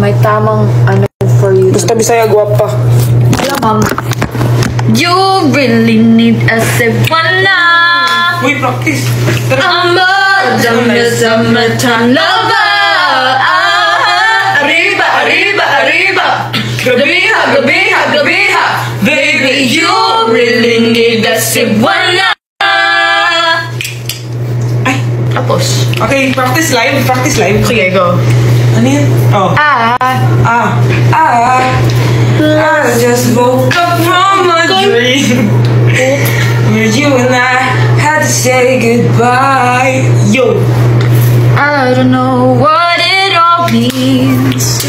may tamang ano for you. Basta Bisaya guwapa. Hello, ma'am. You really need a Savannah. Uy, practice. I'm a summertime lover. Arriba, arriba, arriba. Gabiha, gabiha, gabiha. Baby, you really need a Savannah. Ay. Tapos. Okay, practice live. Practice live. Sige, go. Ano yan? Oh. I just woke up from a dream where you and I had to say goodbye. Yo. I don't know what it all means,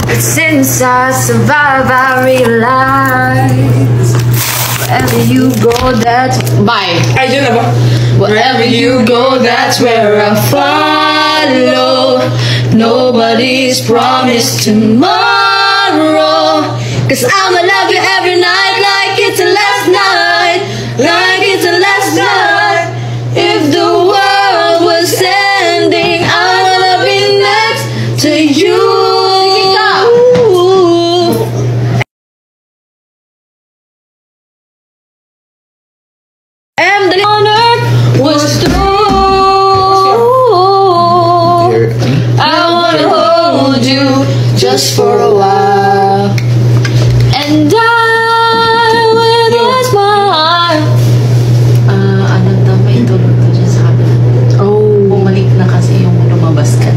but since I survive, I realize wherever you go, that's bye. Ay, dyan na ba? Wherever you go, that's where I follow. Nobody's promised tomorrow, 'cause I'ma love you every night like it's the last night, like it's the last night. If the world was ending, I wanna be next to you. And the on earth was through. I wanna hold you just for a while, and I will smile. Ano daw, may tulog to dyan sa kabila. Oh. Bumalik na kasi yung lumabas ka.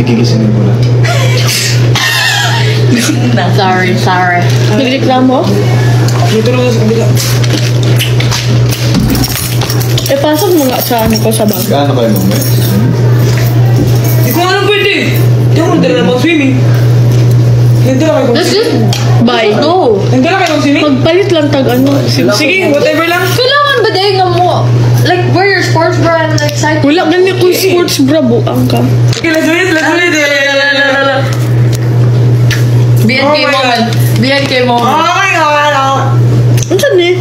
Igigisingin ko na. Sorry. Nagreklamo? May tulog sa kabila. Pasok mo nga sa ano ko sa bag. Gaano kayo mo? Di ko alam pwede. Di ako nagdala na mag-swimming. Nagdala kayo Let's just Bye. go. Nagdala kayo mag-swimming? Magpalit lang tag ano. Sige, whatever lang. Kailangan ba dahil nga mo? Like, wear your sports bra and like side. Wala ganyan kung sports bra buang ka. Okay, let's ulit. BNK Oh my moment. BNK moment. Oh my God. Ano saan eh?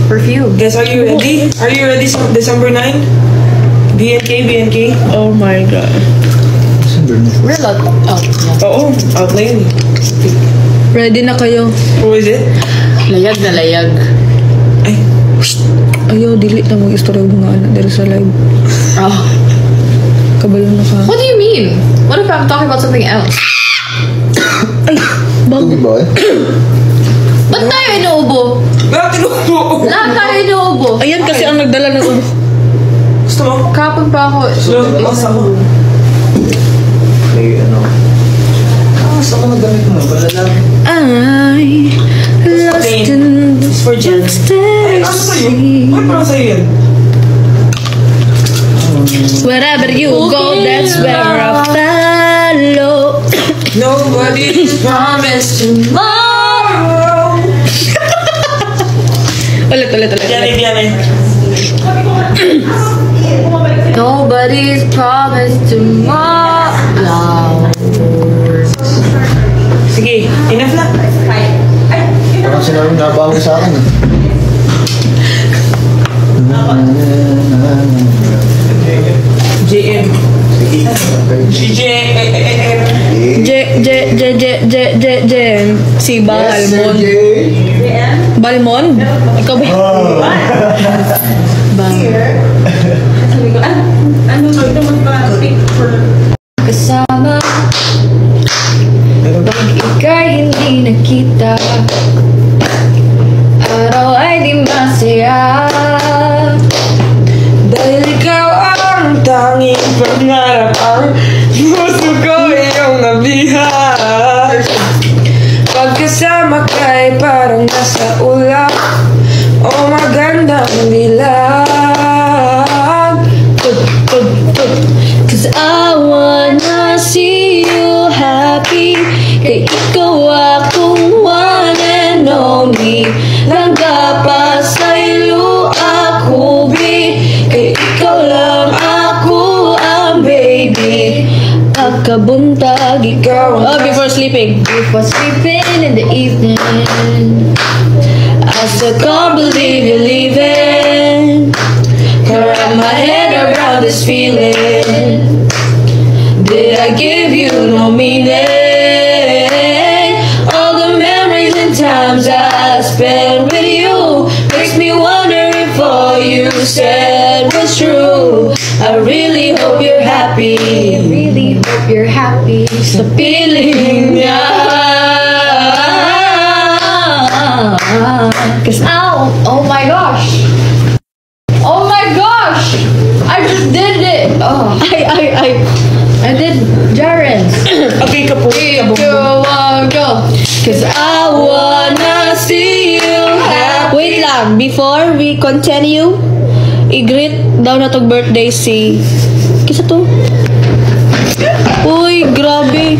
Perfume. Guys, are you ready? Are you ready for December 9? BNK. Oh my God. We're like, oh, yeah. Oo, out na yun. Ready na kayo? Who is it? Layag na layag. Ay, Ayaw, delete na mag-istorya mga anak dahil sa live. Oh. Kabalo na ka. What do you mean? What if I'm talking about something else? Ay, bago. Tugig ba eh? Ba't tayo inuubo? bakit tinubo? Lahat tayo inuubo. Ayan kasi ang nagdala ng ubo. Gusto mo? Kapag pa ako. Slow. May ano. Saan ka nagamit mo? Wala lang. I lost in the It's for Jen. Ay, ano sa'yo? Ay, parang sa'yo yan. wherever you go, that's where I follow. Nobody's promised tomorrow. Ulit. Biyanay. Nobody's promised tomorrow. Sige, enough na. Parang sinabing nabawi sa akin eh. JM. Jen. Si Balmond. Balmond? Ikaw ba? Kasama pag ika'y hindi nakita, araw ay di masaya. Dahil ikaw ang tanging pangarap, ang puso ko iyong nabihag. Pagkasama ka'y parang nasa ulap o magandang dilag. Cause I wanna see you happy. Kay ikaw akong one and only. Langga pa sa ilo ako, be. Kay ikaw lang ako ang baby. Pagkabuntag ikaw ang before sleeping. Before sleeping in the evening, I still can't believe you're leaving. Can't wrap my head around this feeling. Did I give you no meaning? It's the feeling, Cause oh my gosh. Oh my gosh! I just did it! Oh. I did Jaren's. Okay, kapo. 3, 2, 1, go! Cause I wanna see you happy. Wait lang, before we continue, i-greet daw na tong birthday si... Kisa to? Uy, grabe.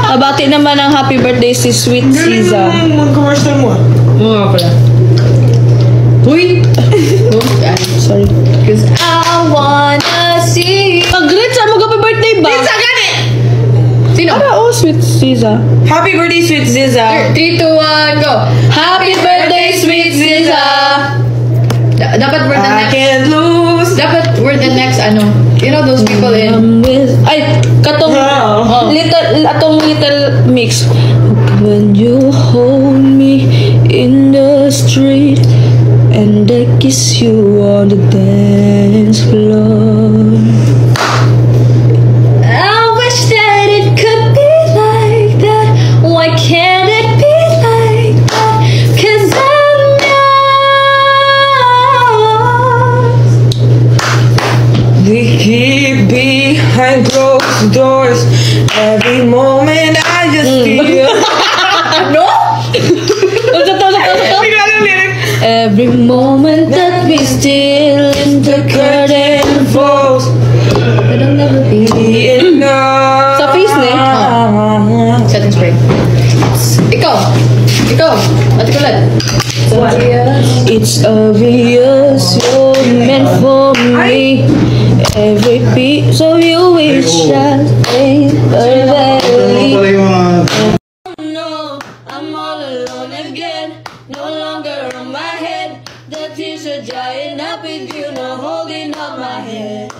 Nabati naman ang happy birthday si Sweet Siza. Mag-commercial mo. Oo nga pala. Uy! Sorry. Cause I wanna see you. Mag-greet sa mga happy birthday ba? Pizza, gani! Sino? Para Sweet Siza. Happy birthday, Sweet Ziza. 3, 2, 1, go! Happy birthday, sweet Ziza! Dapat we're the I next... can't lose. Dapat we're the next, ano... You know those people in... Ay, katong Oh. atong little mix. When you hold me in the street and I kiss you on the dance floor. I wish that it could be like that. Why can't it be like that? 'Cause I'm yours. We keep behind closed doors. Every moment I just feel. Ano? Hindi ka alam lyric. Every moment that we still in the curtain falls. But I'll never be... Enough. Sa face na Setting spray. Ikaw! Ate Colette. It's obvious you're meant for me. Every piece of you is shall stay perfectly. Pala yung mga... No, I'm all alone again. No longer on my head. The tears are drying up with you now holding up my head.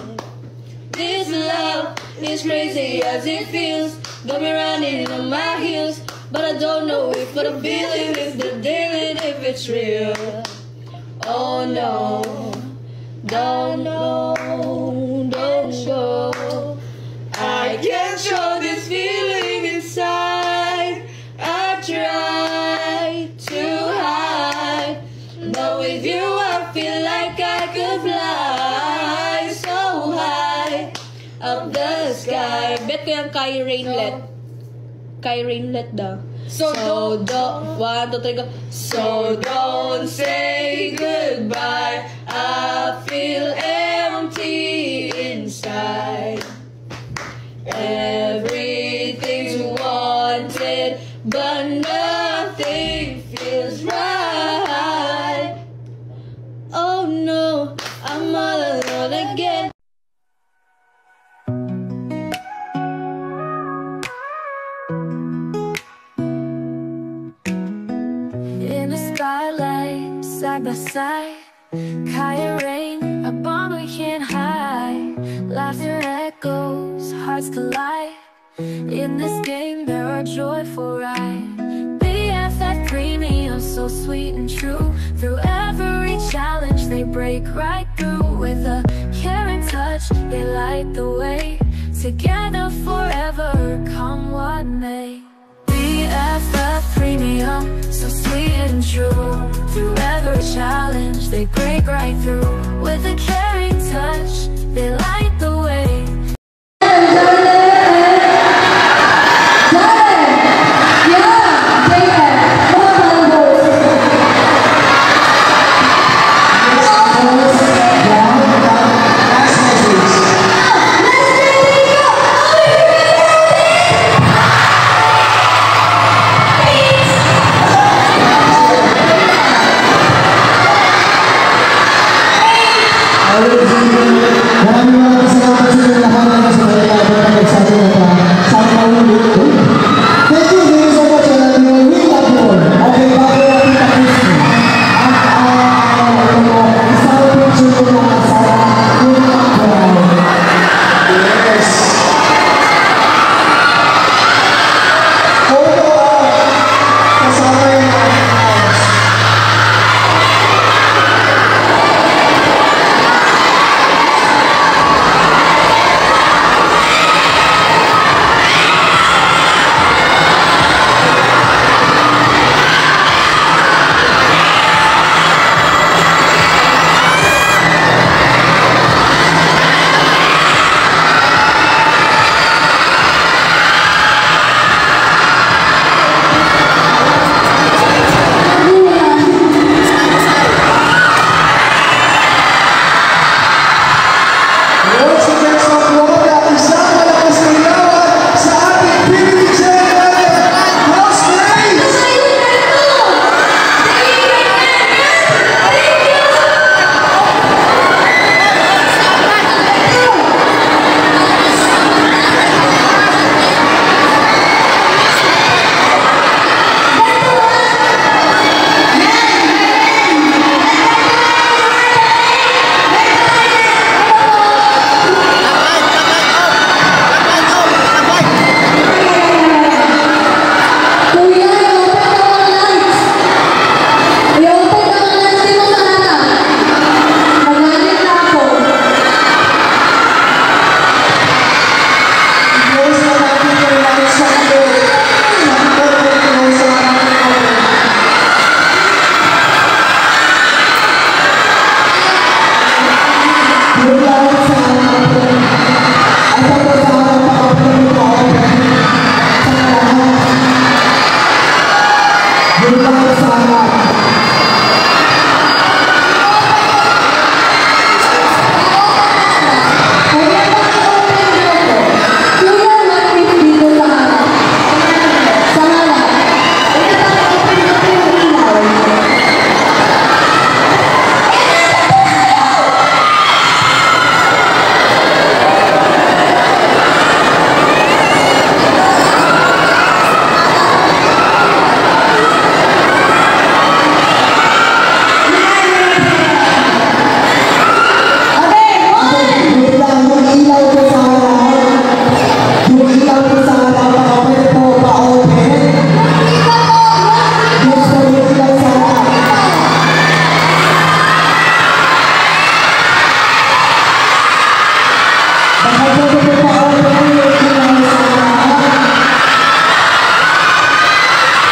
This love is crazy as it feels. Got me running on my heels. But I don't know if I believe if the deal if it's real. Oh no, don't go. I can't show this feeling inside. I try to hide, but with you I feel like I could fly so high up the sky. Bet ko yung Kai Rainlet. Kai Rainlet daw. So don't, 1, 2, 3, go. So don't say goodbye. I feel empty inside. Everything's wanted, but nothing feels right. Oh no, I'm all alone again. In the starlight, side by side, Kaya rain, a bond we can't hide. Laughter echoes, hearts collide. In this game, there are joyful rides. BFF premium, so sweet and true. Through every challenge, they break right through. With a caring touch, they light the way. Together forever, come what may. BFF premium, so sweet and true. Through every challenge, they break right through. With a caring touch, they light the way. Maraming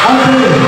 Okay.